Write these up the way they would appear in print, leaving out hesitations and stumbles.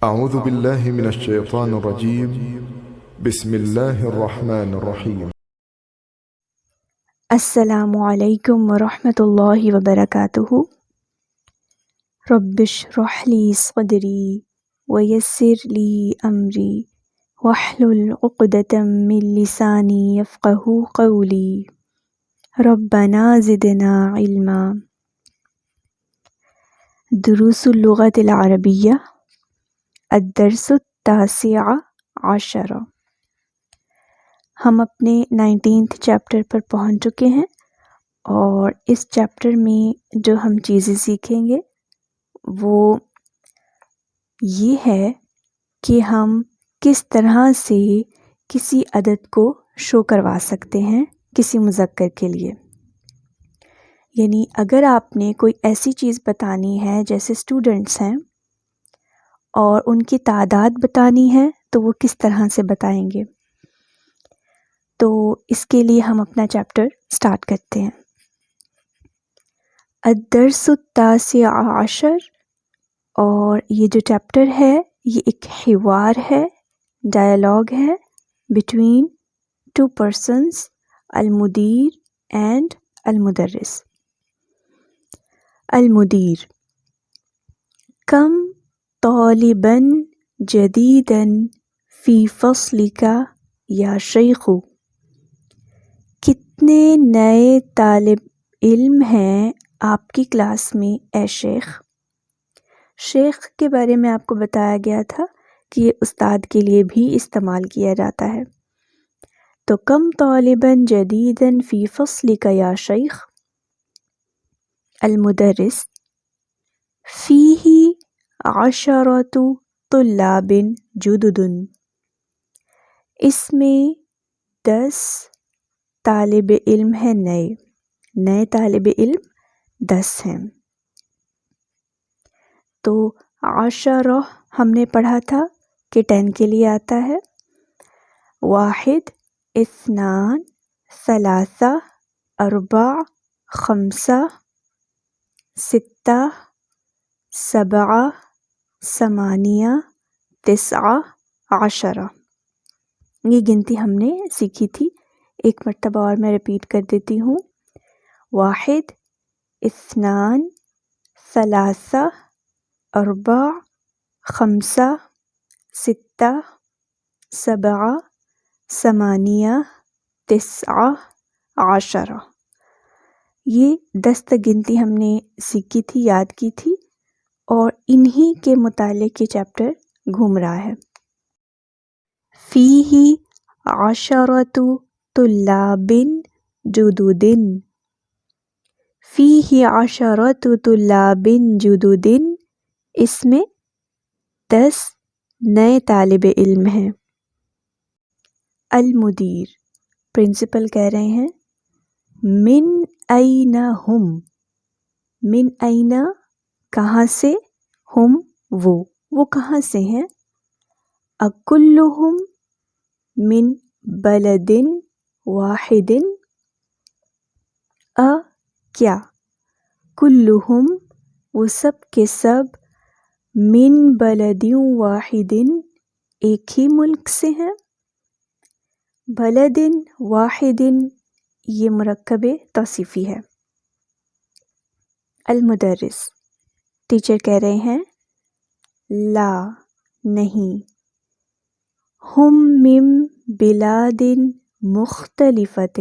أعوذ بالله من الشيطان الرجيم. بسم الله الرحمن الرحيم. السلام علیکم ورحمۃ اللہ وبرکاتہ۔ رب اشرح لی صدری ویسر لی امری واحلل عقدۃ من لسانی یفقہوا قولی۔ ربنا زدنا علما۔ دروس اللغۃ العربیہ، الدرس التاسع عشر۔ ہم اپنے 19 چیپٹر پر پہنچ چکے ہیں، اور اس چیپٹر میں جو ہم چیزیں سیکھیں گے وہ یہ ہے کہ ہم کس طرح سے کسی عدد کو شو کروا سکتے ہیں کسی مذکر کے لیے۔ یعنی اگر آپ نے کوئی ایسی چیز بتانی ہے، جیسے اسٹوڈنٹس ہیں اور ان کی تعداد بتانی ہے، تو وہ کس طرح سے بتائیں گے۔ تو اس کے لیے ہم اپنا چیپٹر سٹارٹ کرتے ہیں۔ الدرس التاسع عشر، اور یہ جو چیپٹر ہے یہ ایک حوار ہے، ڈائلاگ ہے بٹوین ٹو پرسنس، المدیر اینڈ المدرس۔ المدیر: کم طالبا جدیدا فی فصلک یا شیخ، کتنے نئے طالب علم ہیں آپ کی کلاس میں اے شیخ۔ شیخ کے بارے میں آپ کو بتایا گیا تھا کہ یہ استاد کے لیے بھی استعمال کیا جاتا ہے۔ تو کم طالبا جدیدا فی فصلک یا شیخ۔ المدرس: فیہ عشرۃ طلاب جدد، اس میں 10 طالب علم ہیں، نئے طالب علم 10 ہیں۔ تو عشرہ ہم نے پڑھا تھا کہ 10 کے لیے آتا ہے۔ 1 2 3 4 5 6 7 8 9 10 یہ گنتی ہم نے سیکھی تھی۔ ایک مرتبہ اور میں ریپیٹ کر دیتی ہوں۔ 1 2 3 4 5 6 7 8 9 10۔ یہ 10 تک گنتی ہم نے سیکھی تھی، یاد کی تھی، اور انہی کے متعلق یہ چیپٹر گھوم رہا ہے۔ فیہ عشرۃ طلاب جدد، فیہ عشرۃ طلاب جدد، اس میں 10 نئے طالب علم ہیں۔ المدیر: پرنسپل کہہ رہے ہیں، من این ہم، من این کہاں سے، ہم وہ کہاں سے ہیں۔ اکلہم من بلد واحد، کیا، کلہم وہ سب کے سب، من بلد واحد ایک ہی ملک سے ہیں۔ بلد واحد یہ مرکب توصیفی ہے۔ المدرس: ٹیچر کہہ رہے ہیں، لا نہیں، ہم من بلاد مختلفۃ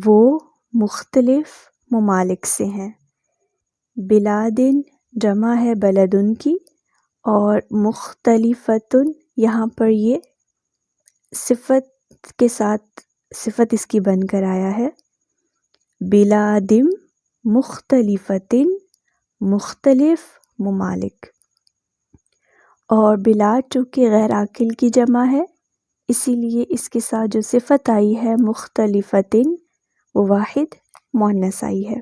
وہ مختلف ممالک سے ہیں۔ بلاد جمع ہے بلدن کی، اور مختلفۃ یہاں پر یہ صفت کے ساتھ صفت اس کی بن کر آیا ہے۔ بلاد مختلفۃ مختلف ممالک، اور بلاد چونکہ غیر عاقل کی جمع ہے، اسی لیے اس کے ساتھ جو صفت آئی ہے مختلفۃ وہ واحد مؤنث آئی ہے۔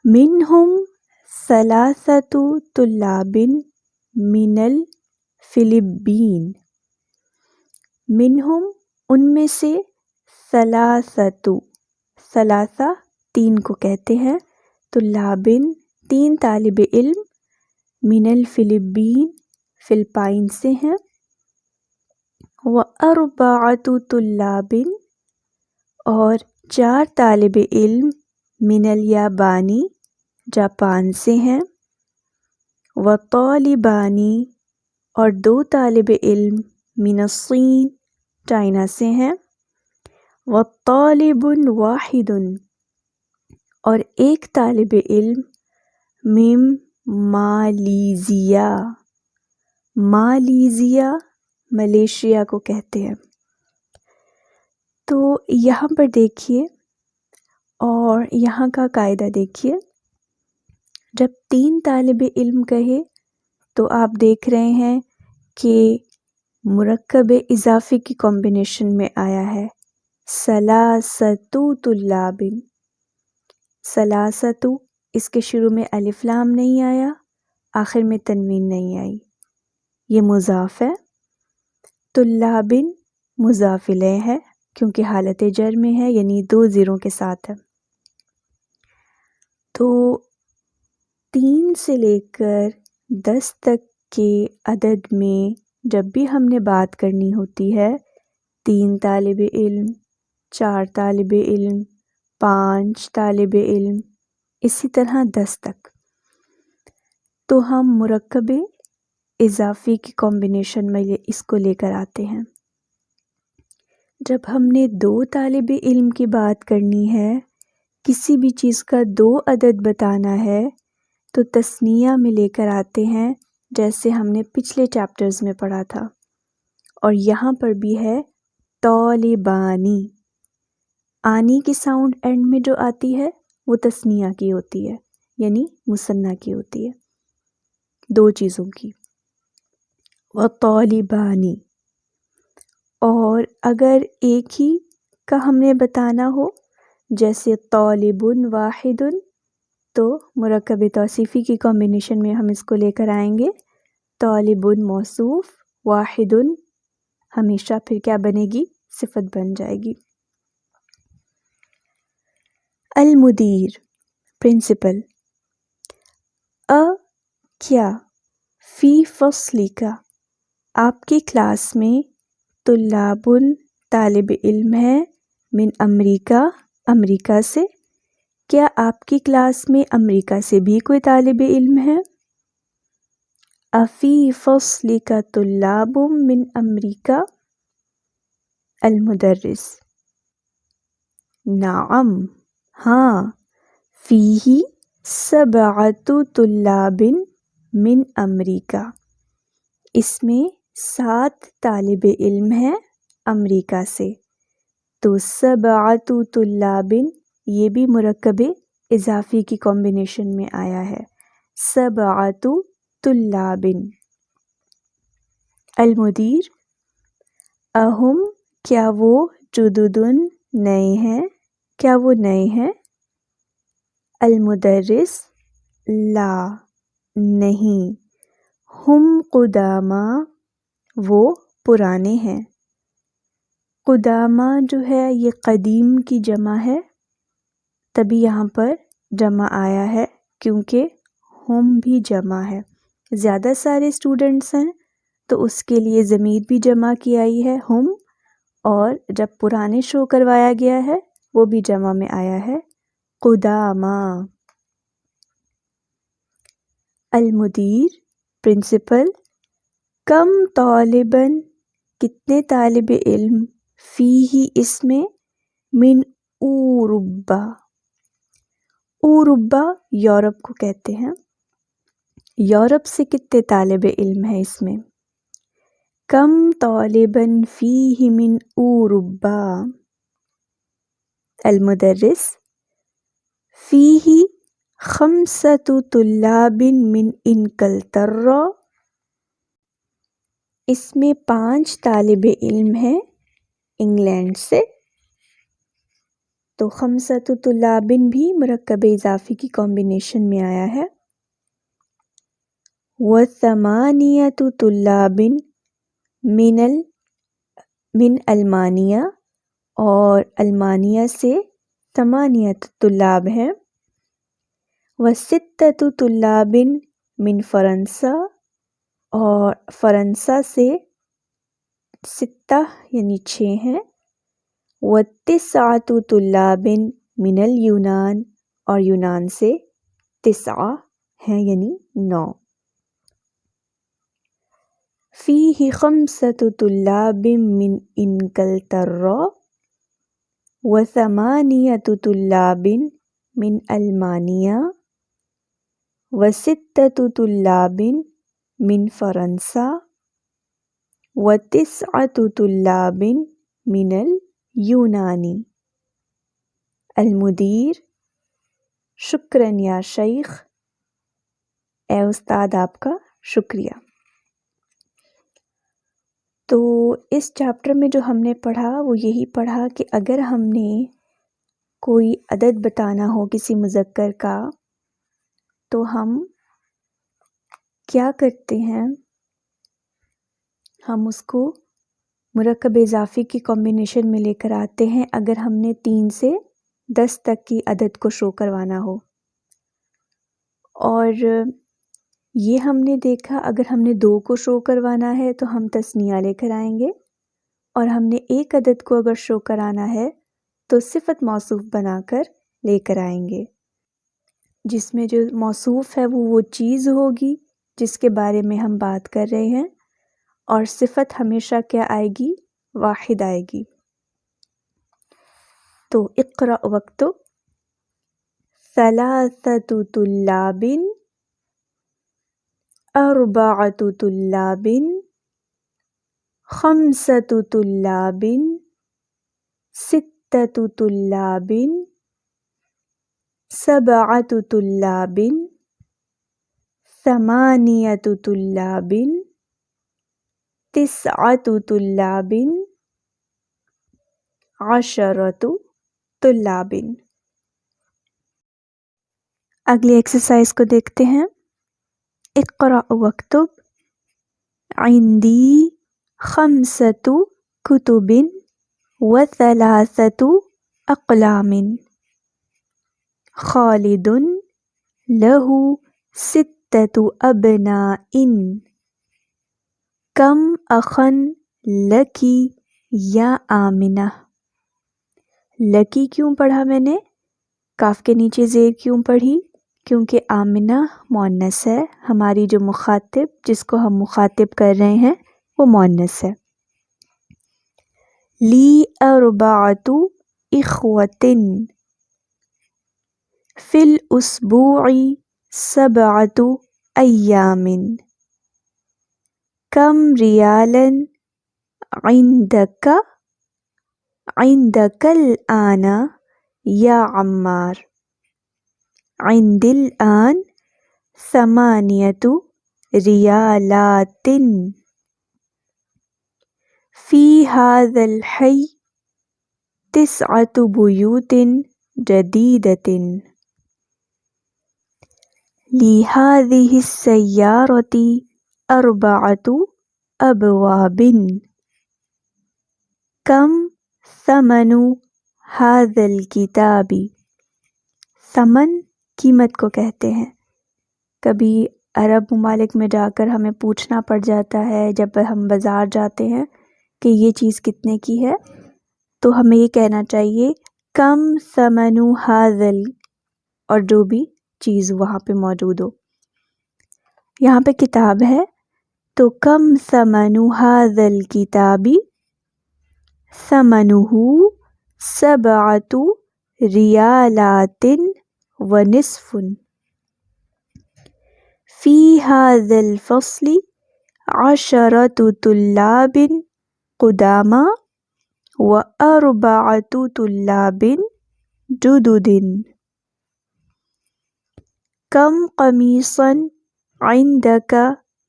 منہم ثلاثۃ طلاب من الفلپین، منہم ان میں سے، ثلاثۃ ثلاثہ 3 کو کہتے ہیں، طلاب 3 طالب علم، من الفلپین فلپائن سے ہیں، وَأَرْبَعَةُ طُلَّابٍ اور 4 طالب علم من الیابانی جاپان سے ہیں، وَطَالِبَانِ اور 2 طالب علم من الصین چائنا سے ہیں، وَطَالِبٌ وَاحِدٌ اور 1 طالب علم من مالیزیا، مالیزیا ملیشیا کو کہتے ہیں۔ تو یہاں پر دیکھیے اور یہاں کا قاعدہ دیکھیے، جب 3 طالب علم کہے تو آپ دیکھ رہے ہیں کہ مرکب اضافی کی کمبینیشن میں آیا ہے ثلاثۃ طلاب۔ ثلاثۃ، اس کے شروع میں الف لام نہیں آیا، آخر میں تنوین نہیں آئی، یہ مضاف ہے۔ طلاب مضاف الیہ ہے کیونکہ حالت جر میں ہے، یعنی 2 زیروں کے ساتھ ہے۔ تو 3 سے لے کر 10 تک کے عدد میں جب بھی ہم نے بات کرنی ہوتی ہے، 3 طالب علم، 4 طالب علم، 5 طالب علم، اسی طرح 10 تک، تو ہم مرکب اضافی کی کمبینیشن میں اس کو لے کر آتے ہیں۔ جب ہم نے 2 طالب علم کی بات کرنی ہے، کسی بھی چیز کا 2 عدد بتانا ہے تو تثنیہ میں لے کر آتے ہیں، جیسے ہم نے پچھلے چیپٹرز میں پڑھا تھا، اور یہاں پر بھی ہے طالبانی۔ آنی کی ساؤنڈ اینڈ میں جو آتی ہے وہ تثنیہ کی ہوتی ہے، یعنی مثنیٰ کی ہوتی ہے، 2 چیزوں کی۔ وطالبانی، اور اگر ایک ہی کا ہم نے بتانا ہو جیسے طالب واحد، تو مرکب توصیفی کی کمبینیشن میں ہم اس کو لے کر آئیں گے طالب موصوف، واحد ہمیشہ پھر کیا بنے گی؟ صفت بن جائے گی۔ المدیر پرنسپل، کیا فی فصل کا آپ کی کلاس میں طلاب طالب علم ہے من امریکہ امریکہ سے، کیا آپ کی کلاس میں امریکہ سے بھی کوئی طالب علم ہے؟ افی فصل کا طلاب من امریکہ؟ المدرس، نعم ہاں، فیہ 7 طلاب من امریکہ، اس میں 7 طالب علم ہیں امریکہ سے، تو 7 طلاب یہ بھی مرکب اضافی کی کمبینیشن میں آیا ہے، 7 طلاب۔ المدیر، اہم کیا وہ جددن نئے ہیں، کیا وہ نئے ہیں؟ المدرس، لا نہیں، ہم قدامى وہ پرانے ہیں۔ قدامى جو ہے یہ قدیم کی جمع ہے، تبھی یہاں پر جمع آیا ہے کیونکہ ہم بھی جمع ہے، زیادہ سارے اسٹوڈنٹس ہیں تو اس کے لیے ضمیر بھی جمع کی آئی ہے ہم، اور جب پرانے شو کروایا گیا ہے وہ بھی جمع میں آیا ہے قدامى۔ المدیر پرنسپل، کم طالباً کتنے طالب علم، فیہ اس میں، من اوروبا، اوروبا یورپ کو کہتے ہیں، یورپ سے کتنے طالب علم ہیں اس میں؟ کم طالباً فیہ من اوروبا۔ المدرس، فیہ 5 طلاب من انگلترا، اس میں 5 طالب علم ہیں انگلینڈ سے، تو 5 طلاب بھی مرکب اضافی کی کمبینیشن میں آیا ہے۔ و8 طلاب من المانیہ، اور المانیہ سے 8 طلاب ہیں۔ و6 طلاب من فرنسا، اور فرنسا سے 6 یعنی 6 ہیں، و9 طلاب من الیونان، اور یونان سے 9 ہیں یعنی 9۔ فیہ 5 طلاب من انگلترا و8 طلاب من المانیا و6 طلاب من فرنسا و9 طلاب من الیونانی۔ المدیر: شکراً یا شیخ، اے استاد آپ کا شکریہ۔ تو اس چیپٹر میں جو ہم نے پڑھا وہ یہی پڑھا کہ اگر ہم نے کوئی عدد بتانا ہو کسی مذکر کا تو ہم کیا کرتے ہیں، ہم اس کو مرکب اضافی کی کمبینیشن میں لے کر آتے ہیں اگر ہم نے 3 سے 10 تک کی عدد کو شو کروانا ہو۔ اور یہ ہم نے دیکھا اگر ہم نے 2 کو شو کروانا ہے تو ہم تثنیہ لے کر آئیں گے، اور ہم نے 1 عدد کو اگر شو کرانا ہے تو صفت موصوف بنا کر لے کر آئیں گے، جس میں جو موصوف ہے وہ چیز ہوگی جس کے بارے میں ہم بات کر رہے ہیں، اور صفت ہمیشہ کیا آئے گی؟ واحد آئے گی۔ تو اقرأ واکتب: 3 طلاب، 4 طلاب، 5 طلاب، 6 طلاب، 7 طلاب، 8 طلاب، 9 طلاب، 10 طلاب۔ اگلی ایکسرسائز کو دیکھتے ہیں۔ اقرأ واکتب: عندی 5 کتب و3 اقلام، خالد له 6 ابناء، کم اخا لکی یا آمنہ۔ لکی کیوں پڑھا میں نے؟ کاف کے نیچے زیر کیوں پڑھی؟ کیونکہ آمنہ مؤنث ہے، ہماری جو مخاطب جس کو ہم مخاطب کر رہے ہیں وہ مؤنث ہے۔ لی 4 اخوة، فی الاسبوع 7 ایام، کم ریالا عندک الآن یا عمار؟ عندی الآن 8 ریالات، فی هذا الحی 9 بیوت جدیدة، لهذه السیارة 4 ابواب، کم ثمن هذا الکتاب؟ ثمن قیمت کو کہتے ہیں۔ کبھی عرب ممالک میں جا کر ہمیں پوچھنا پڑ جاتا ہے جب ہم بازار جاتے ہیں کہ یہ چیز کتنے کی ہے، تو ہمیں یہ کہنا چاہیے کم ثمن هذا، اور جو بھی چیز وہاں پہ موجود ہو۔ یہاں پہ کتاب ہے تو کم ثمن هذا الکتاب، ثمنہ 7 ریالات ونصف، فی هذا الفصل 10 طلاب قدامى و4 طلاب جدد، کم قمیصا عندك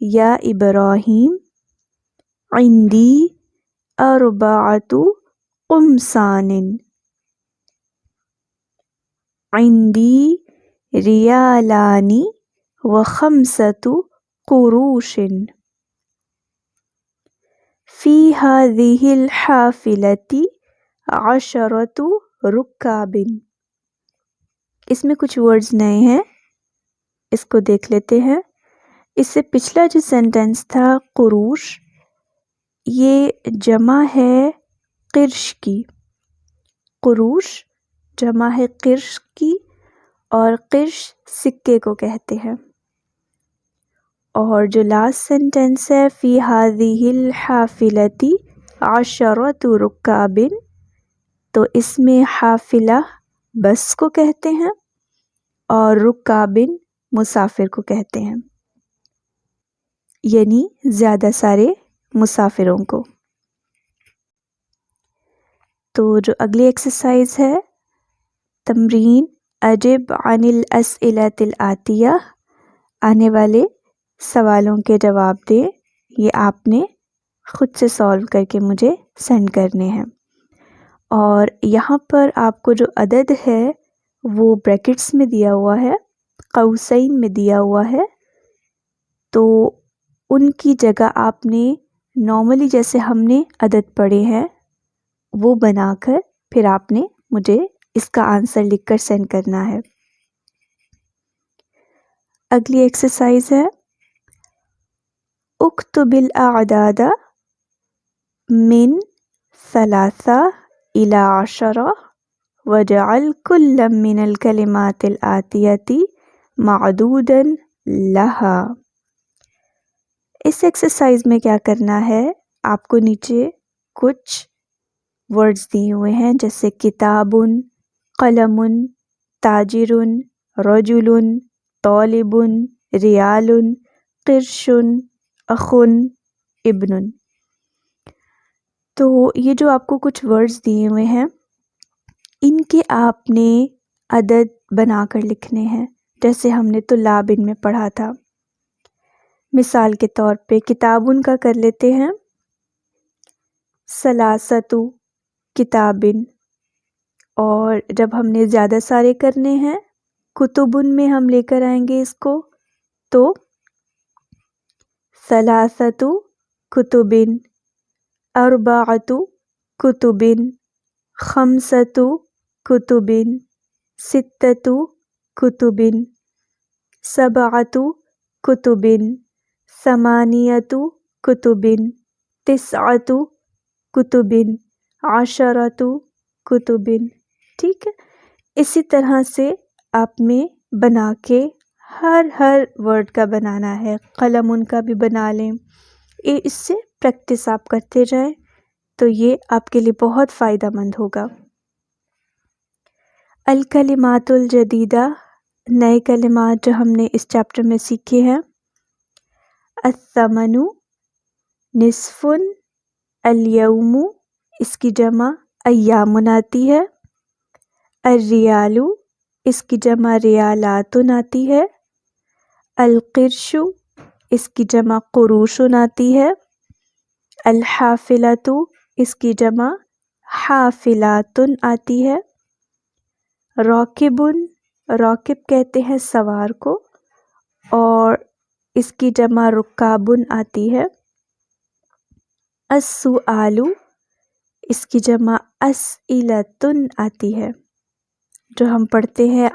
یا ابراہیم؟ عندی 4 قمصان، عندی ریالان و5 قروش، فی هذه الحافلة 10 رکاب۔ اس میں کچھ ورڈز نئے ہیں، اس کو دیکھ لیتے ہیں۔ اس سے پچھلا جو سینٹنس تھا قروش، یہ جمع ہے قرش کی. قروش جمع ہے قرش کی، اور قرش سکے کو کہتے ہیں. اور جو لاسٹ سینٹنس ہے فی ہذہ الحافلۃ عشرۃ رکاب، تو اس میں حافلہ بس کو کہتے ہیں اور رکابن مسافر کو کہتے ہیں، یعنی زیادہ سارے مسافروں کو. تو جو اگلی ایکسرسائز ہے تمرین اجب عن الاسئلۃ الآتیہ، آنے والے سوالوں کے جواب دیں. یہ آپ نے خود سے سالو کر کے مجھے سینڈ کرنے ہیں. اور یہاں پر آپ کو جو عدد ہے وہ بریکٹس میں دیا ہوا ہے، قوسین میں دیا ہوا ہے، تو ان کی جگہ آپ نے نارملی جیسے ہم نے عدد پڑھے ہیں وہ بنا کر پھر آپ نے مجھے اس کا آنسر لکھ کر سینڈ کرنا ہے. اگلی ایکسرسائز ہے اکتب الاعداد من 3 إلى 10 وجعل كل من الكلمات الآتية معدودا لها. اس ایکسرسائز میں کیا کرنا ہے، آپ کو نیچے کچھ ورڈز دیے ہوئے ہیں جیسے کتاب، قلم، تاجر، رجل، طالب، ریال، قرش، اخ، ابن. تو یہ جو آپ کو کچھ ورڈز دیے ہوئے ہیں ان کے آپ نے عدد بنا کر لکھنے ہیں، جیسے ہم نے تو لابن میں پڑھا تھا. مثال کے طور پہ کتابن کا کر لیتے ہیں ثلاثۃ کتابن، اور جب ہم نے زیادہ سارے کرنے ہیں کتبن میں ہم لے کر آئیں گے اس کو، تو ثلاثۃ کتبن، اربعۃ کتبن، خمسۃ کتبن، ستۃ کتبن، سبعۃ کتبن، ثمانیۃ کتبن، تسعۃ کتبن، عشرۃ کتبن. ٹھیک ہے، اسی طرح سے آپ نے بنا کے ہر ورڈ کا بنانا ہے. قلم ان کا بھی بنا لیں. اس سے پریکٹس آپ کرتے جائیں تو یہ آپ کے لیے بہت فائدہ مند ہوگا. الکلمات الجدیدہ، نئے کلمات جو ہم نے اس چیپٹر میں سیکھے ہیں. الثمن نصف، الیوم اس کی جمع ایام آتی ہے، الریال اس کی جمع ریالات آتی ہے، القرش اس کی جمع قروش آتی ہے، الحافلۃ اس کی جمع حافلات آتی ہے، راکب راکب کہتے ہیں سوار کو، اور اس کی جمع رکاب آتی ہے، السؤال اس کی جمع اسئلۃ آتی ہے. جو ہم پڑھتے ہیں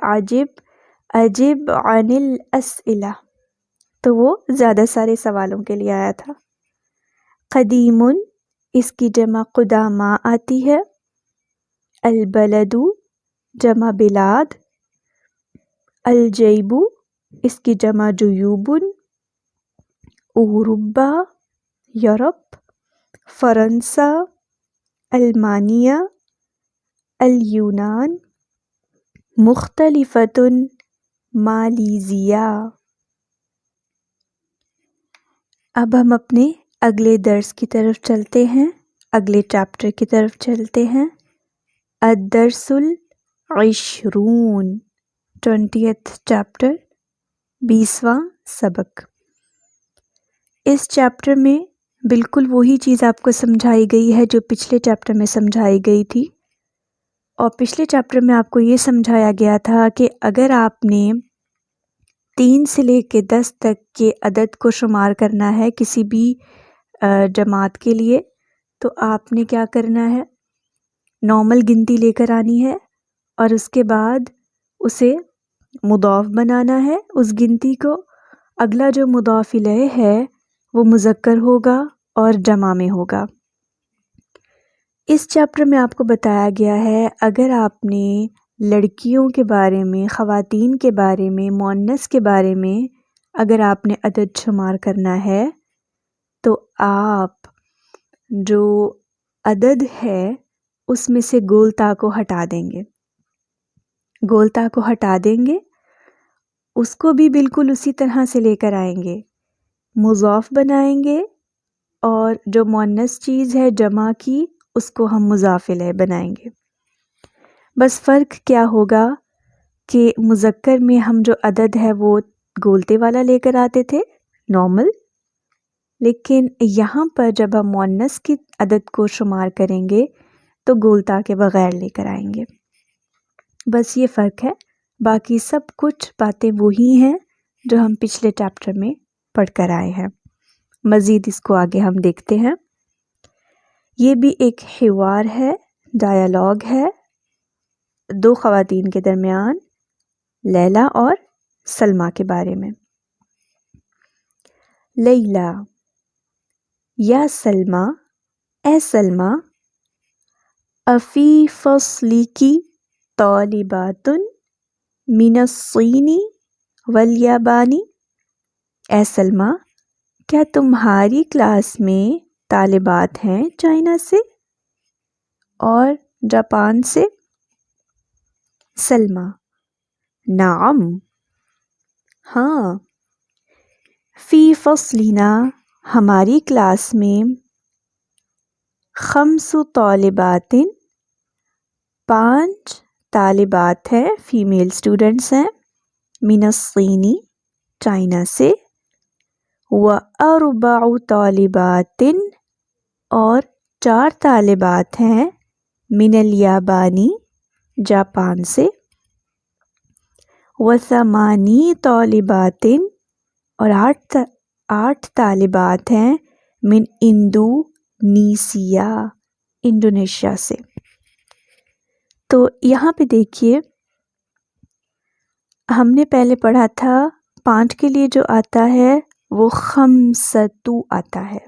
اجب عن الاسئلہ، تو وہ زیادہ سارے سوالوں کے لیے آیا تھا. قدیم اس کی جمع قدامى آتی ہے، البلد جمع بلاد، الجیب اس کی جمع جیوب، اوروبا یورپ، فرنسا، المانیہ، الیونان، مختلفۃ مالیزیا. اب ہم اپنے اگلے درس کی طرف چلتے ہیں، اگلے چیپٹر کی طرف چلتے ہیں. الدرس العشرون، 20th چیپٹر، 20واں سبق. اس چیپٹر میں بالکل وہی چیز آپ کو سمجھائی گئی ہے جو پچھلے چیپٹر میں سمجھائی گئی تھی. اور پچھلے چیپٹر میں آپ کو یہ سمجھایا گیا تھا کہ اگر آپ نے 3 سے لے کے 10 تک کے عدد کو شمار کرنا ہے کسی بھی جماعت کے لیے، تو آپ نے کیا کرنا ہے، نارمل گنتی لے کر آنی ہے اور اس کے بعد اسے مضاف بنانا ہے اس گنتی کو، اگلا جو مضاف الیہ ہے وہ مذکر ہوگا اور جمع میں ہوگا۔ اس چیپٹر میں آپ کو بتایا گیا ہے اگر آپ نے لڑکیوں کے بارے میں، خواتین کے بارے میں، مؤنث کے بارے میں اگر آپ نے عدد شمار کرنا ہے تو آپ جو عدد ہے اس میں سے گولتا کو ہٹا دیں گے، گولتا کو ہٹا دیں گے، اس کو بھی بالکل اسی طرح سے لے کر آئیں گے، مضاف بنائیں گے، اور جو مؤنث چیز ہے جمع کی اس کو ہم مضاف الیہ بنائیں گے۔ بس فرق کیا ہوگا کہ مذکر میں ہم جو عدد ہے وہ گولتے والا لے کر آتے تھے نارمل، لیکن یہاں پر جب ہم مؤنث کی عدد کو شمار کریں گے تو گولتا کے بغیر لے کر آئیں گے۔ بس یہ فرق ہے، باقی سب کچھ باتیں وہی ہیں جو ہم پچھلے چیپٹر میں پڑھ کر آئے ہیں۔ مزید اس کو آگے ہم دیکھتے ہیں۔ یہ بھی ایک حوار ہے، ڈائیلاگ ہے دو خواتین کے درمیان، لیلا اور سلمیٰ کے بارے میں۔ لیلا: یا سلمیٰ، اے سلمیٰ، افی فصلکی طالبات من الصین والیابان، اے سلمیٰ کیا تمہاری کلاس میں طالبات ہیں چائنا سے اور جاپان سے؟ سلمیٰ: نعم، ہاں۔ فی فصلنا، ہماری کلاس میں 5 طالبات، 5 طالبات ہیں، فیمیل اسٹوڈنٹس ہیں، من الصین، چائنا سے، و4 طالبات، اور 4 طالبات ہیں، من الیابان، جاپان سے، و8 طالبات، اور 8 طالبات ہیں، من اندونیسیا، انڈونیشیا سے۔ تو یہاں پہ دیکھیے ہم نے پہلے پڑھا تھا 5 کے لیے جو آتا ہے وہ 5 آتا ہے،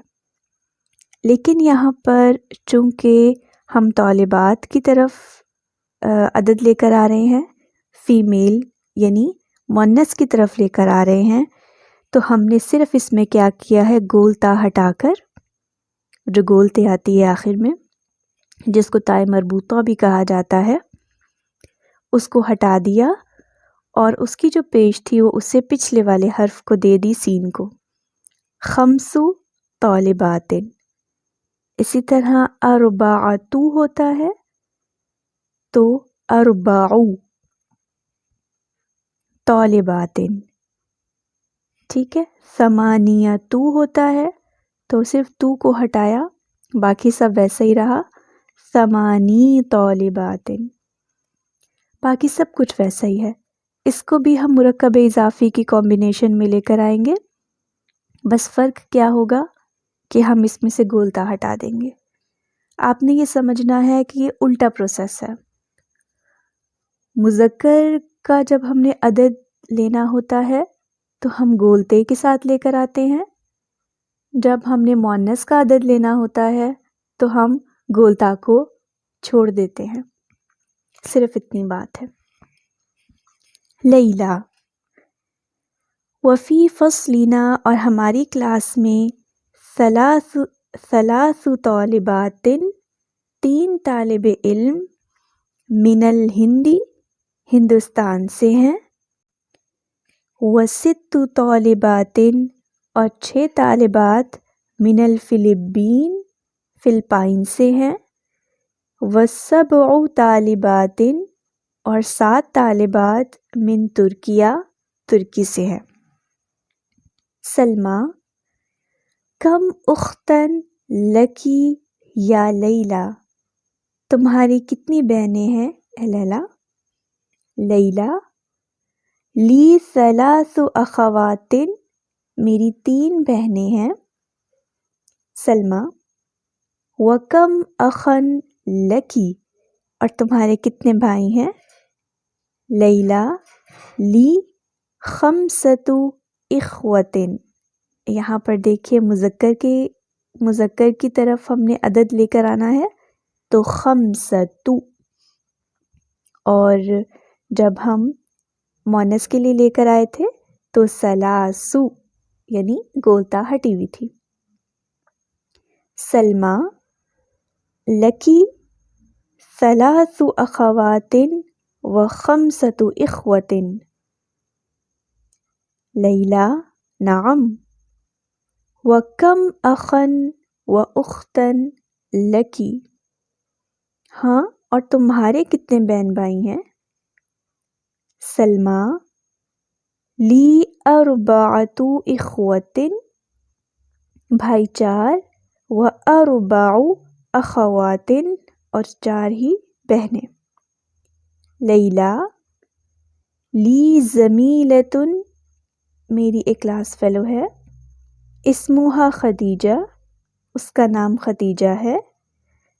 لیکن یہاں پر چونکہ ہم طالبات کی طرف عدد لے کر آ رہے ہیں، فیمیل یعنی مؤنث کی طرف لے کر آ رہے ہیں، تو ہم نے صرف اس میں کیا کیا ہے، گولتا ہٹا کر، جو گولتے آتی ہے آخر میں جس کو تائے مربوطہ بھی کہا جاتا ہے، اس کو ہٹا دیا اور اس کی جو پیش تھی وہ اس سے پچھلے والے حرف کو دے دی، سین کو، 5 طالبات۔ اسی طرح 4 ہوتا ہے تو 4 طالبات، ٹھیک ہے۔ 8 ہوتا ہے تو صرف تو کو ہٹایا، باقی سب ویسے ہی رہا، 8 طالبات، باقی سب کچھ ویسا ہی ہے۔ اس کو بھی ہم مرکب اضافی کی کمبینیشن میں لے کر آئیں گے، بس فرق کیا ہوگا کہ ہم اس میں سے گولتا ہٹا دیں گے۔ آپ نے یہ سمجھنا ہے کہ یہ الٹا پروسیس ہے۔ مذکر کا جب ہم نے عدد لینا ہوتا ہے تو ہم گولتے کے ساتھ لے کر آتے ہیں، جب ہم نے مؤنث کا عدد لینا ہوتا ہے تو ہم گولتا کو چھوڑ دیتے ہیں، صرف اتنی بات ہے۔ لیلا: وفی فصلنا، اور ہماری کلاس میں 3 طالبات، 3 طالب علم، من الہند، ہندوستان سے ہیں، و6 طالبات، اور 6 طالبات، من الفلپین، فلپائن سے ہیں، و7 طالبات، اور 7 طالبات، من ترکیہ، ترکی سے ہیں۔ سلمیٰ: کم اختن لکی یا لیلا، تمہاری کتنی بہنیں ہیں اے لیلا؟ لیلا: لی 3 اخوات، میری 3 بہنیں ہیں۔ سلمیٰ: وکم اخن لکی، اور تمہارے کتنے بھائی ہیں؟ لیلا: لی 5 اخوتن، یہاں پر دیکھیے مذکر کی طرف ہم نے عدد لے کر آنا ہے تو خمسۃ، اور جب ہم مونس کے لیے لے کر آئے تھے تو ثلاثو، یعنی گولتا ہٹی ہوئی تھی۔ سلمہ لکی ثلاث اخوات و خمسۃ اخوۃ۔ لیلی نعم وکم اخا و اختا لکی، ہاں اور تمہارے کتنے بہن بھائی ہیں؟ سلمہ لی اربعۃ اخوۃ، بھائی 4 و اربع اخوات، اور 4 ہی بہنیں۔ لیلی لی زمیلۃ، میری ایک کلاس فیلو ہے، اسمها خدیجہ، اس کا نام خدیجہ ہے،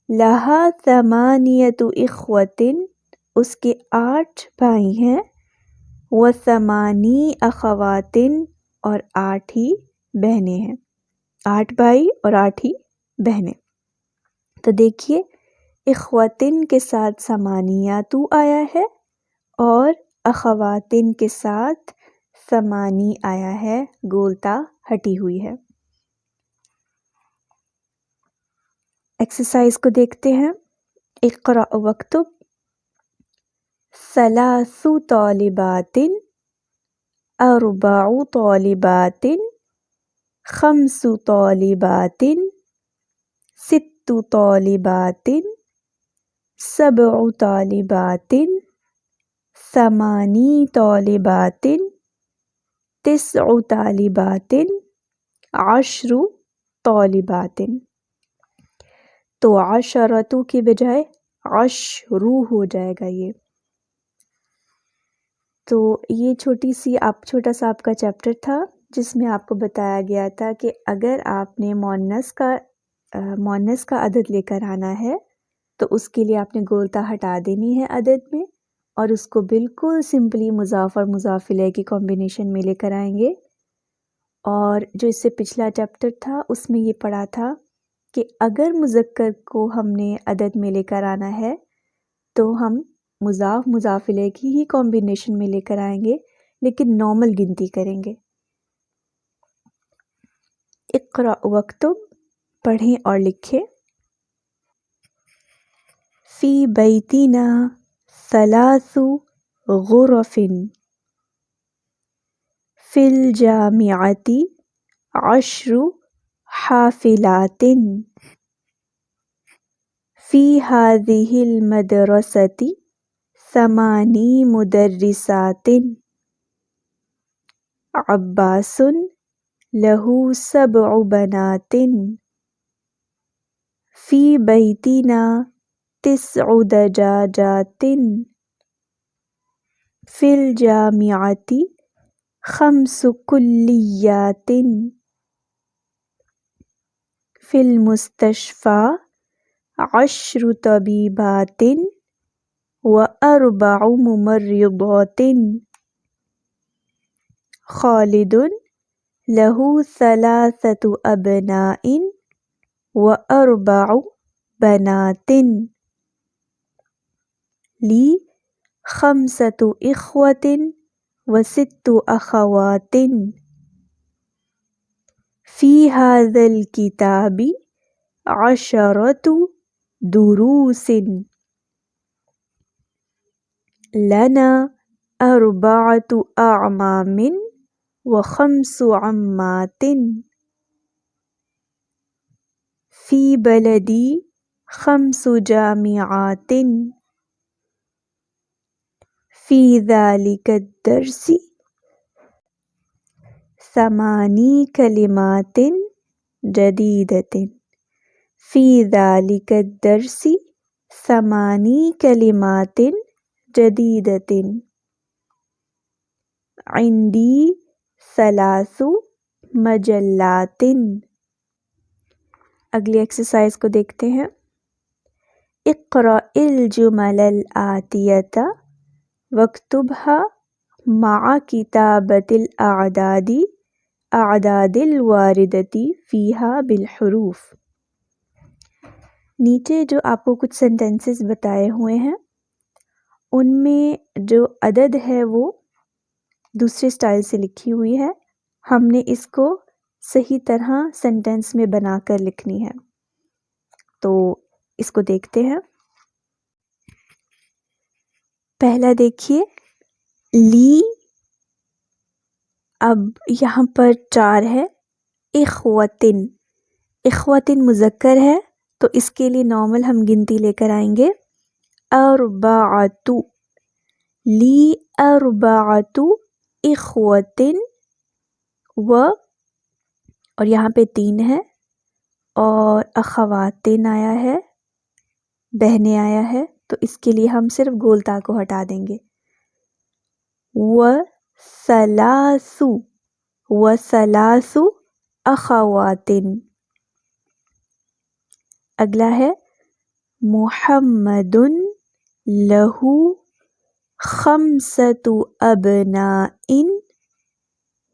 لہا 8 اخوۃ، اس کے 8 بھائی ہیں، و 8 اخوات، اور 8 ہی بہنیں ہیں، 8 بھائی اور 8 ہی بہنیں۔ تو دیکھیے اخواتن کے ساتھ ثمانیاتو آیا ہے اور اخواتن کے ساتھ ثمانی آیا ہے، گولتا ہٹی ہوئی ہے۔ ایکسرسائز کو دیکھتے ہیں۔ اقرأ واکتب ثلاث طالبات، 4 طالبات، 5 طالبات، 6 طالبات، 7 طالبات، 8 طالبات، 9 طالبات، 10 طالبات۔ تو 10 کی بجائے 10 ہو جائے گا یہ۔ تو یہ چھوٹا سا آپ کا چیپٹر تھا جس میں آپ کو بتایا گیا تھا کہ اگر آپ نے مونس کا عدد لے کر آنا ہے تو اس کے لیے آپ نے گولتا ہٹا دینی ہے عدد میں، اور اس کو بالکل سمپلی مضاف اور مضاف الیہ کی کمبینیشن میں لے کر آئیں گے۔ اور جو اس سے پچھلا چیپٹر تھا اس میں یہ پڑھا تھا کہ اگر مذکر کو ہم نے عدد میں لے کر آنا ہے تو ہم مضاف الیہ کی ہی کمبینیشن میں لے کر آئیں گے، لیکن نارمل گنتی کریں گے۔ اقرأ واکتب، پڑھیں اور لکھیں۔ فی بیتنا 3 غرف، فی الجامعۃ 10 حافلات، فی ہذہ المدرسۃ 8 مدرسات، عباس لہ 7 بنات، فی بیتنا 9 دجاجات، فی الجامعۃ 5 کلیات، فی المستشفیٰ 10 طبیبات و 4 ممرضات، خالد لہ 3 ابناء و 4 بنات، لی 5 اخوۃ و 6 اخوات، فی ھذا الکتاب 10 دروس، لنا 4 اعمام و 5 عمات، فی بلدی 5 جامعات، فی ذلک الدرس 8 کلمات جدیدۃ، فی ذلک الدرس 8 کلمات جدیدۃ، عندی 3 مجلات۔ اگلی ایکسرسائز کو دیکھتے ہیں۔ اقرأ الجمل الآتیۃ واکتبها مع کتابۃ الاعداد الأعداد الواردة فيها بالحروف۔ نیچے جو آپ کو کچھ سینٹنسز بتائے ہوئے ہیں ان میں جو عدد ہے وہ دوسرے سٹائل سے لکھی ہوئی ہے، ہم نے اس کو صحیح طرح سینٹنس میں بنا کر لکھنی ہے، تو اس کو دیکھتے ہیں۔ پہلا دیکھیے لی، اب یہاں پر 4 ہے، اخوتن، اخوتن مذکر ہے تو اس کے لیے نارمل ہم گنتی لے کر آئیں گے، اربعۃ، لی اربعۃ اخوتن اور یہاں پہ 3 ہے اور اخواتن آیا ہے، بہنیں آیا ہے، تو اس کے لیے ہم صرف گولتا کو ہٹا دیں گے، وثلاث اخواتن۔ اگلا ہے محمد لہ 5 ابناء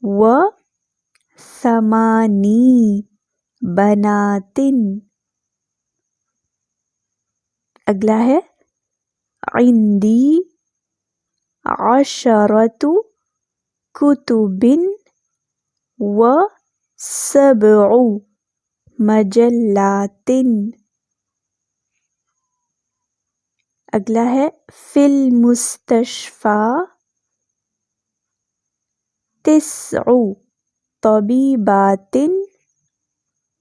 و 8 بنات۔ اگلا ہے عندی 10 کتب و 7 مجلات۔ اگلا ہے فی المستشفی 9 طبیبات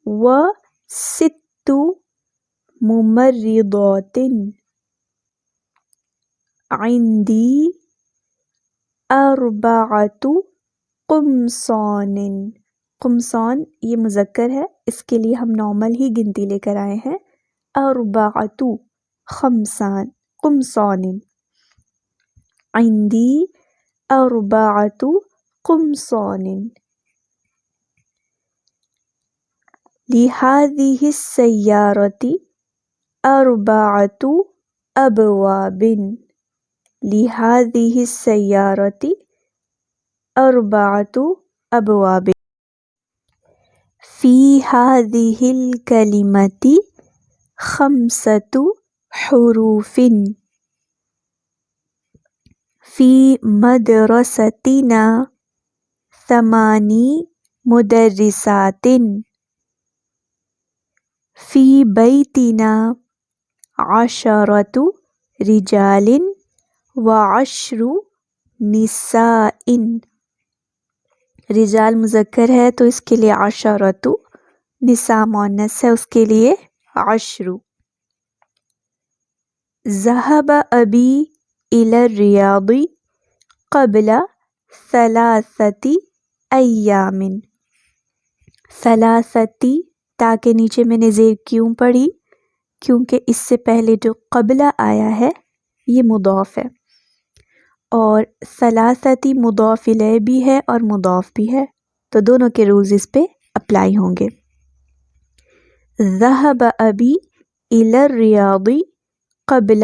و 6 ممرضات۔ عندی 4 قمصان، قمصان یہ مذکر ہے، اس کے لیے ہم نارمل ہی گنتی لے کر آئے ہیں، 4 خمسان قمصان۔ عندی 4 قمصان۔ لهذه السيارة 4 أبواب، لهذه السيارة 4 أبواب۔ في هذه الكلمة 5 حروف۔ في مدرستنا 8 مدرسات۔ في بيتنا 10 رجال و10 نساء۔ رجال مذکر ہے تو اس کے لیے 10، نساء مؤنث ہے اس کے لیے 10۔ ذهب أبي إلى الرياض قبل 3 أيام۔ 3 تاکہ نیچے میں نے زیر کیوں پڑھی، کیونکہ اس سے پہلے جو قبلہ آیا ہے یہ مضاف ہے، اور 3 مضاف الیہ بھی ہے اور مضاف بھی ہے، تو دونوں کے رولز اس پہ اپلائی ہوں گے۔ ذهب أبي إلى الرياض قبل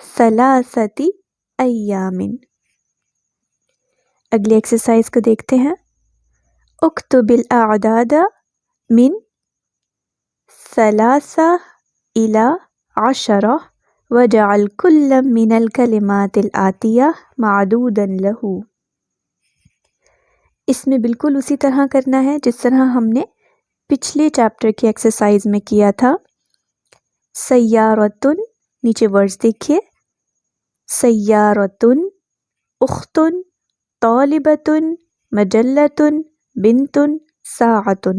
3 أيام۔ اگلی ایکسرسائز کو دیکھتے ہیں۔ اکتب الاعداد من 3 إلى 10 وجعل كل من الكلمات الآتية معدودا له۔ اس میں بالکل اسی طرح کرنا ہے جس طرح ہم نے پچھلے چیپٹر کی ایکسرسائز میں کیا تھا۔ سیارتن، نیچے ورڈز دیکھیے، سیارتن، اختن، طالبتن، مجلتن، بنتن، ساعتن،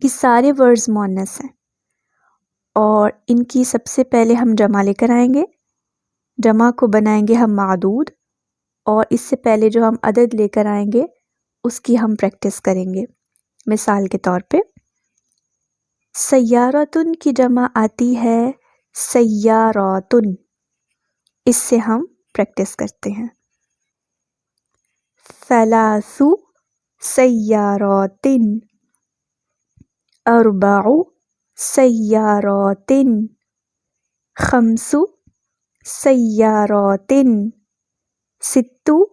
یہ سارے ورڈز مؤنث ہیں اور ان کی سب سے پہلے ہم جمع لے کر آئیں گے، جمع کو بنائیں گے ہم معدود، اور اس سے پہلے جو ہم عدد لے کر آئیں گے اس کی ہم پریکٹس کریں گے۔ مثال کے طور پہ سیارتن کی جمع آتی ہے سیاراتن، اس سے ہم پریکٹس کرتے ہیں۔ 3 سیارات، 4 سیارات، 5 سیارات، 6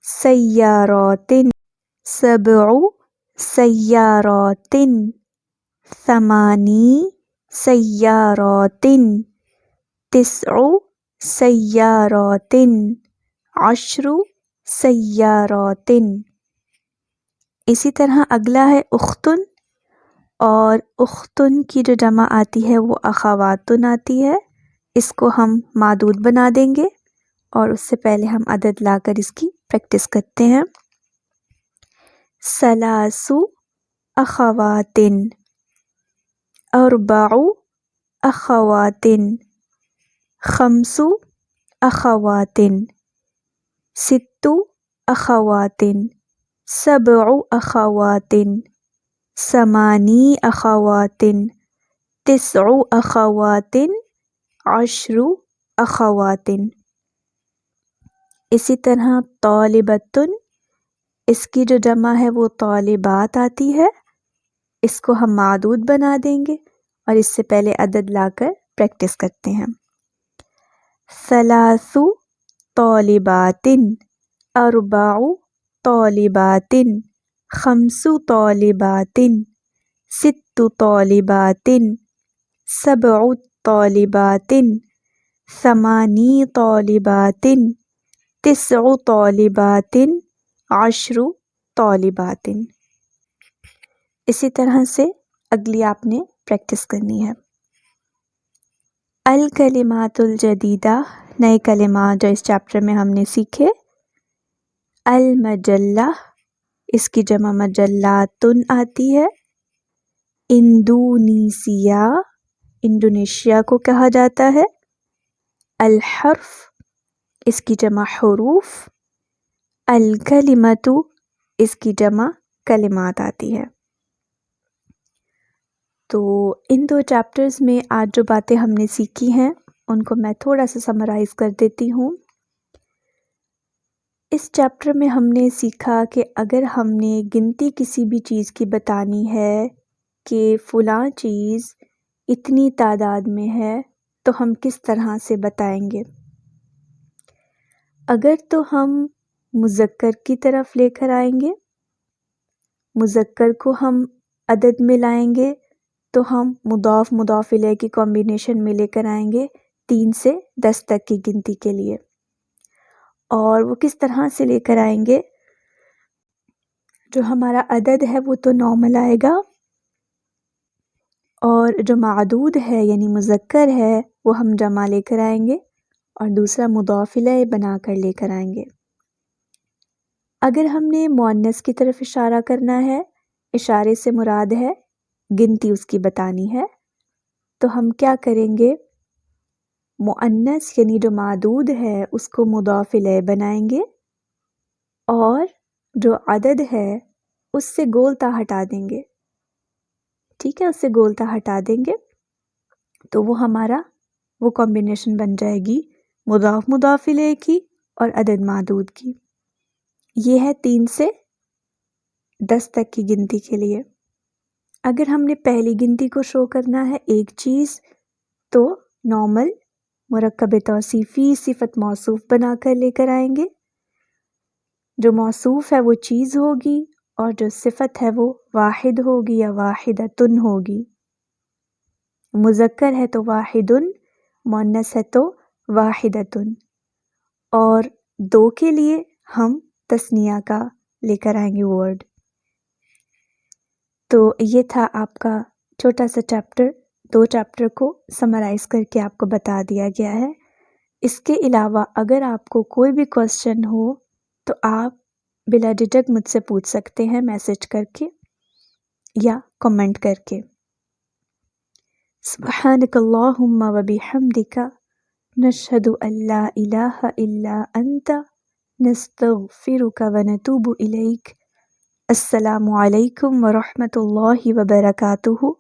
سیارات، سبع سیارات، ثمانی سیارات، تسع سیارات، عشر سیارات۔ اسی طرح اگلا ہے اختن، اور اختن کی جو جمع آتی ہے وہ اخواتن آتی ہے، اس کو ہم معدود بنا دیں گے، اور اس سے پہلے ہم عدد لا کر اس کی پریکٹس کرتے ہیں۔ ثلاث اخوات، اربع اخوات، خمس اخوات، ست اخوات، سبع اخوات، ثمانی اخوات، تسع اخوات، عشر اخوات۔ اسی طرح طالبتن، اس کی جو جمع ہے وہ طالبات آتی ہے، اس کو ہم معدود بنا دیں گے اور اس سے پہلے عدد لا کر پریکٹس کرتے ہیں۔ ثلاث طالبات، اربع طالبات، خمس طالبات، ست طالبات، سبع طالبات، ثمانی طالبات، تسع طالبات، عشر طالبات۔ اسی طرح سے اگلی آپ نے پریکٹس کرنی ہے۔ الکلمات الجدیدہ، نئے کلمات جو اس چیپٹر میں ہم نے سیکھے۔ المجلہ، اس کی جمع مجلاتن آتی ہے۔ اندونیسیا، انڈونیشیا کو کہا جاتا ہے۔ الحرف، اس کی جمع حروف۔ الکلمۃ، اس کی جمع کلمات آتی ہے۔ تو ان دو چیپٹرز میں آج جو باتیں ہم نے سیکھی ہیں ان کو میں تھوڑا سا سمرائز کر دیتی ہوں۔ اس چیپٹر میں ہم نے سیکھا کہ اگر ہم نے گنتی کسی بھی چیز کی بتانی ہے کہ فلاں چیز اتنی تعداد میں ہے تو ہم کس طرح سے بتائیں گے۔ اگر تو ہم مذکر کی طرف لے کر آئیں گے، مذکر کو ہم عدد میں لائیں گے تو ہم مضاف مضاف الیہ کی کمبینیشن میں لے کر آئیں گے 3 سے 10 تک کی گنتی کے لیے۔ اور وہ کس طرح سے لے کر آئیں گے، جو ہمارا عدد ہے وہ تو نارمل آئے گا، اور جو معدود ہے یعنی مذکر ہے وہ ہم جمع لے کر آئیں گے اور دوسرا مضاف الیہ بنا کر لے کر آئیں گے۔ اگر ہم نے مؤنث کی طرف اشارہ کرنا ہے، اشارے سے مراد ہے گنتی اس کی بتانی ہے، تو ہم کیا کریں گے، مؤنث یعنی جو معدود ہے اس کو مضاف الیہ بنائیں گے اور جو عدد ہے اس سے گولتا ہٹا دیں گے۔ ٹھیک ہے، اس سے گولتا ہٹا دیں گے تو وہ ہمارا وہ کمبینیشن بن جائے گی مضاف مضاف الیہ کی اور عدد معدود کی۔ یہ ہے 3 سے 10 تک کی گنتی کے لیے۔ اگر ہم نے پہلی گنتی کو شو کرنا ہے ایک چیز، تو نارمل مرکب توصیفی صفت موصوف بنا کر لے کر آئیں گے۔ جو موصوف ہے وہ چیز ہوگی اور جو صفت ہے وہ واحد ہوگی یا واحدتن ہوگی۔ مذکر ہے تو واحدن، مؤنث ہے تو واحدتن، اور 2 کے لیے ہم تثنیہ کا لے کر آئیں گے ورڈ۔ تو یہ تھا آپ کا چھوٹا سا چیپٹر، 2 چیپٹر کو سمرائز کر کے آپ کو بتا دیا گیا ہے۔ اس کے علاوہ اگر آپ کو کوئی بھی کوسچن ہو تو آپ بلا جھجک مجھ سے پوچھ سکتے ہیں میسج کر کے یا کمنٹ کر کے۔ سبحانک اللہم و بحمدک، نشہد ان لا الہ الا انت، نستغفرک و نتوب الیک۔ السلام علیکم ورحمۃ اللہ وبرکاتہ۔